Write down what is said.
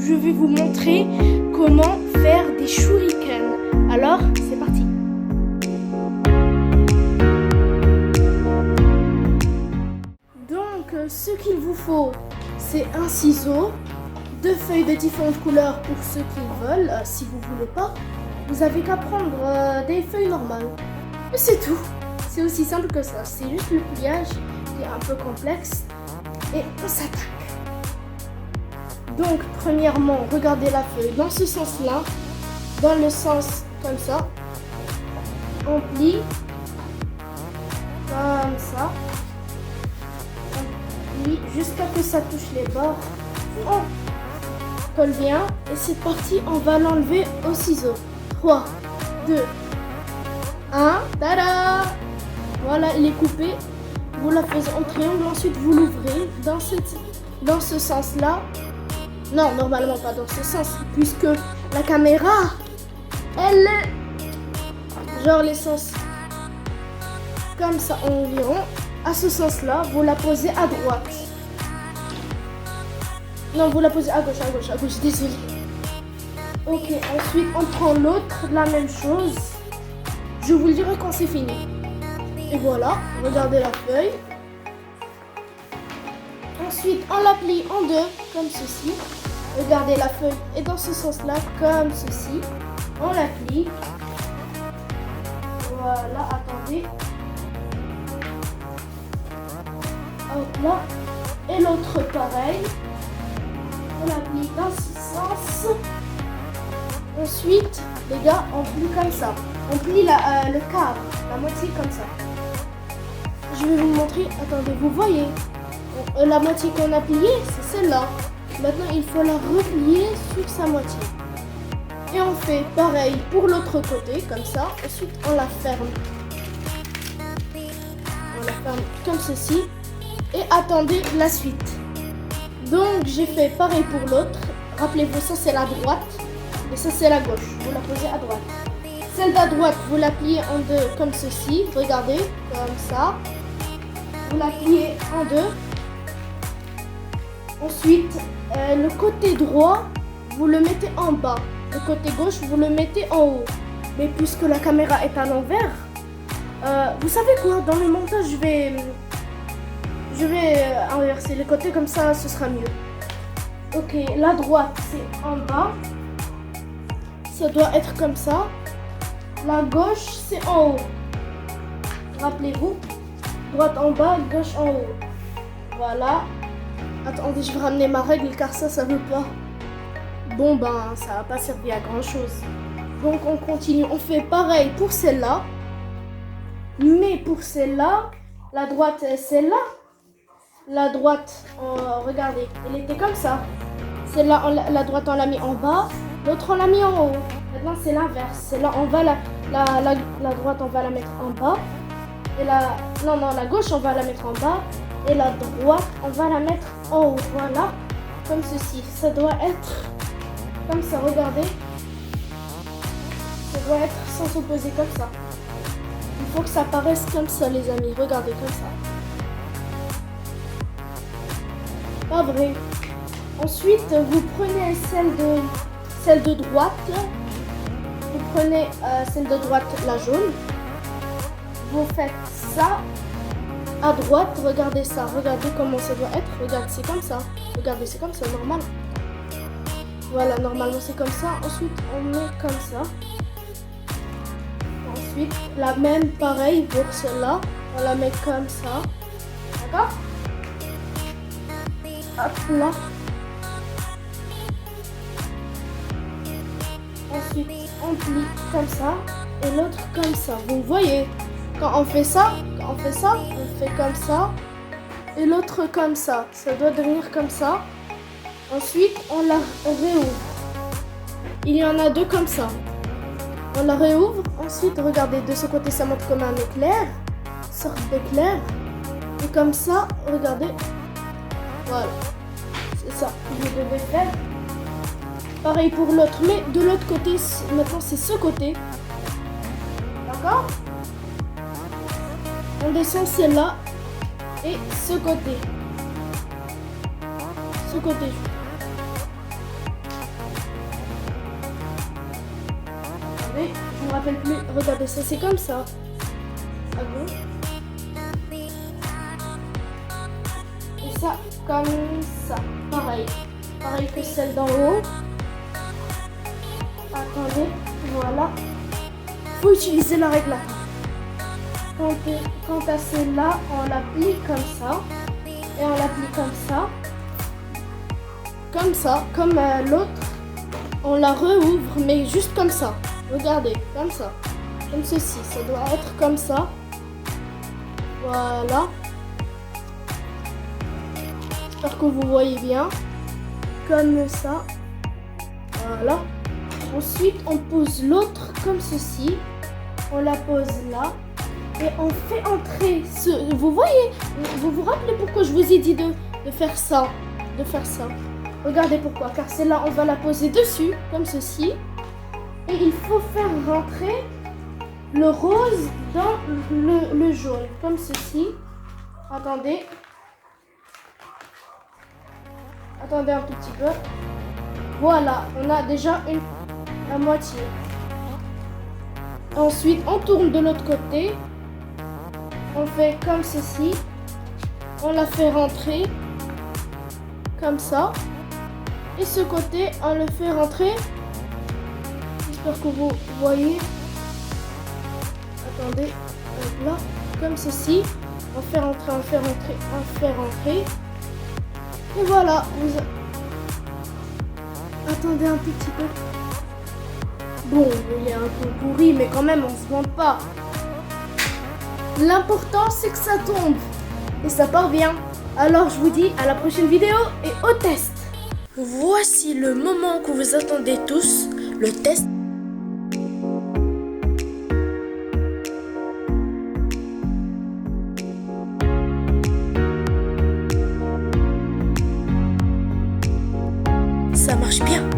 je vais vous montrer comment faire des shurikens. Alors, c'est parti. Donc, ce qu'il vous faut, c'est un ciseau, 2 feuilles de différentes couleurs pour ceux qui veulent. Si vous voulez pas, vous avez qu'à prendre des feuilles normales. Et c'est tout. C'est aussi simple que ça. C'est juste le pliage qui est un peu complexe. Et on s'attaque. Donc, premièrement, regardez la feuille dans ce sens-là, dans le sens comme ça. On plie comme ça. On plie jusqu'à ce que ça touche les bords. On colle bien et c'est parti. On va l'enlever au ciseau. 3, 2, 1. Tada! Voilà, il est coupé. Vous la faites en triangle, ensuite vous l'ouvrez dans ce sens-là. Non, normalement pas dans ce sens, puisque la caméra, elle est genre les sens comme ça environ. À ce sens-là, vous la posez à droite. Non, vous la posez à gauche, désolé. Ok, ensuite on prend l'autre, la même chose. Je vous le dirai quand c'est fini. Et voilà, regardez la feuille. Ensuite, on la plie en deux, comme ceci. Regardez, la feuille est dans ce sens-là, comme ceci. On la plie. Voilà, attendez. Hop là. Et l'autre, pareil. On la plie dans ce sens. Ensuite, les gars, on plie comme ça. On plie le quart, la moitié comme ça. Je vais vous montrer. Attendez, vous voyez, la moitié qu'on a pliée, c'est celle-là. Maintenant, il faut la replier sur sa moitié. Et on fait pareil pour l'autre côté, comme ça. Ensuite, on la ferme. On la ferme comme ceci. Et attendez la suite. Donc, j'ai fait pareil pour l'autre. Rappelez-vous, ça c'est la droite. Et ça c'est la gauche. Vous la posez à droite. Celle d'à droite, vous la pliez en deux comme ceci. Regardez, comme ça. Vous la pliez en deux. Ensuite, le côté droit, vous le mettez en bas. Le côté gauche, vous le mettez en haut. Mais puisque la caméra est à l'envers, vous savez quoi? Dans le montage, je vais inverser les côtés, comme ça, ce sera mieux. Ok, la droite, c'est en bas. Ça doit être comme ça. La gauche, c'est en haut. Rappelez-vous. Droite en bas, gauche en haut. Voilà. Attendez, je vais ramener ma règle car ça veut pas. Bon ben, ça va pas servir à grand chose. Donc on continue. On fait pareil pour celle-là. Mais pour celle-là, la droite, celle-là. La droite, regardez, elle était comme ça. Celle-là, la droite, on l'a mis en bas. L'autre, on l'a mis en haut. Maintenant, c'est l'inverse. Celle-là, on va la droite, on va la mettre en bas. Et la gauche, on va la mettre en bas. Et la droite, on va la mettre en haut. Voilà, comme ceci. Ça doit être comme ça, regardez. Ça doit être sans s'opposer comme ça. Il faut que ça paraisse comme ça, les amis. Regardez, comme ça. Pas vrai. Ensuite, vous prenez celle de droite. Vous prenez celle de droite, la jaune. Vous faites ça à droite. Regardez ça. Regardez comment ça doit être. Regardez, c'est comme ça. Regardez, c'est comme ça, normal. Voilà, normalement c'est comme ça. Ensuite, on met comme ça. Ensuite, la même, pareil pour celle-là. On la met comme ça. D'accord? Hop là. Ensuite, on plie comme ça et l'autre comme ça. Vous voyez, quand on fait ça, on fait comme ça et l'autre comme ça. Ça doit devenir comme ça. Ensuite, on la réouvre. Il y en a deux comme ça. On la réouvre. Ensuite, regardez, de ce côté, ça monte comme un éclair. Sorte d'éclair. Et comme ça, regardez. Voilà. C'est ça que vous devez faire. Pareil pour l'autre, mais de l'autre côté, maintenant c'est ce côté. D'accord? On descend celle-là et ce côté. Ce côté. me rappelle plus. Regardez, ça c'est comme ça. À gauche. Et ça, comme ça. Pareil. Pareil que celle d'en haut. Attendez, voilà. Faut utiliser la règle là. Quant à celle-là, on la plie comme ça. Et on la plie comme ça. Comme ça, comme l'autre. On la rouvre, mais juste comme ça. Regardez, comme ça. Comme ceci. Ça doit être comme ça. Voilà. J'espère que vous voyez bien. Comme ça. Voilà. Ensuite, on pose l'autre comme ceci. On la pose là. Et on fait entrer ce... Vous voyez? Vous vous rappelez pourquoi je vous ai dit de faire ça? De faire ça. Regardez pourquoi. Car celle-là, on va la poser dessus, comme ceci. Et il faut faire rentrer le rose dans le jaune, comme ceci. Attendez. Attendez un tout petit peu. Voilà, on a déjà la moitié. Ensuite, on tourne de l'autre côté. On fait comme ceci. On la fait rentrer. Comme ça. Et ce côté, on le fait rentrer. J'espère que vous voyez. Attendez. Là. Comme ceci. On fait rentrer, on fait rentrer, on fait rentrer. Et voilà. Attendez un tout petit peu. Bon, il est un peu pourri, mais quand même, on se vante pas. L'important, c'est que ça tombe. Et ça part bien. Alors, je vous dis à la prochaine vidéo et au test. Voici le moment que vous attendez tous, le test. Ça marche bien.